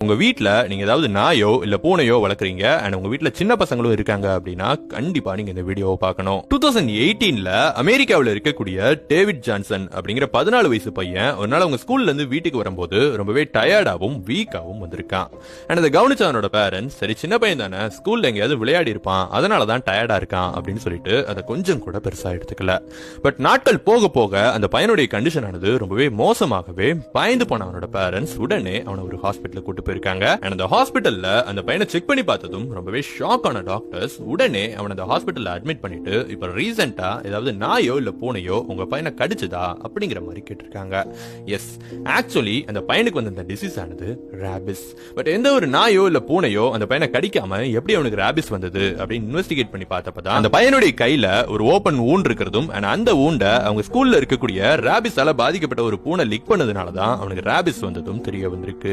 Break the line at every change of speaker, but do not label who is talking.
உங்க வீட்ல நீங்க ஏதாவது நாயோ இல்ல பூனையோ வளர்க்குறீங்க அண்ட் உங்க வீட்ல சின்ன பசங்களும் இருக்காங்க அப்படின்னா கண்டிப்பா நீங்க இந்த வீடியோவை பார்க்கணும். 2018ல அமெரிக்காவில் இருக்கக்கூடிய டேவிட் ஜான்சன் அப்படிங்கிற 14 வயசு பையன் ஒரு நாள் அவங்க ஸ்கூல்ல இருந்து வீட்டுக்கு வரும்போது ரொம்பவே டயர்டாவும் வீக்காவும் வந்திருக்கான். அண்ட் அதை கவனிச்ச அவனோட பேரண்ட்ஸ், சரி சின்ன பையன் தானே, ஸ்கூல்ல எங்கேயாவது விளையாடி இருப்பான், அதனாலதான் டயர்டா இருக்கான் அப்படின்னு சொல்லிட்டு அதை கொஞ்சம் கூட பெருசா எடுத்துக்கல. பட் நாட்கள் போக போக அந்த பையனுடைய கண்டிஷன் ஆனது ரொம்பவே மோசமாகவே பயந்து போன அவனோட பேரண்ட்ஸ் உடனே அவனை ஒரு ஹாஸ்பிட்டல் கூட்டு போயிருக்காங்க. அந்த ஹாஸ்பிட்டல்ல அந்த பையனை செக் பண்ணி பார்த்ததும் ரொம்பவே ஷாக் ஆன டாக்டர்ஸ் உடனே அவனை அந்த ஹாஸ்பிட்டல்ல அட்மிட் பண்ணிட்டு இப்ப ரீசெண்டா ஏதாவது நாயோ இல்ல பூனையோ உங்க பையனை கடிச்சதா அப்படிங்கிற மாதிரி கேட்டிருக்காங்க. எஸ், ஆக்சுவலி அந்த பையனுக்கு வந்த அந்த டிசீஸ் ஆனது ராபிஸ். பட் எந்த ஒரு நாயோ இல்ல பூனையோ அந்த பையனை கடிக்காம எப்படி அவனுக்கு ராபிஸ் வந்தது அப்படின்னு இன்வெஸ்டிகேட் பண்ணி பார்த்தப்பதான் அந்த பையனுடைய கையில ஒரு ஓபன் ஊண்ட் இருக்கிறதும் அந்த ஊண்ட அவங்க ஸ்கூல்ல இருக்கக்கூடிய ராபிஸால பாதிக்கப்பட்ட ஒரு பூனை லிக் பண்ணதுனாலதான் அவனுக்கு ராபிஸ் வந்ததும் தெரிய வந்திருக்கு.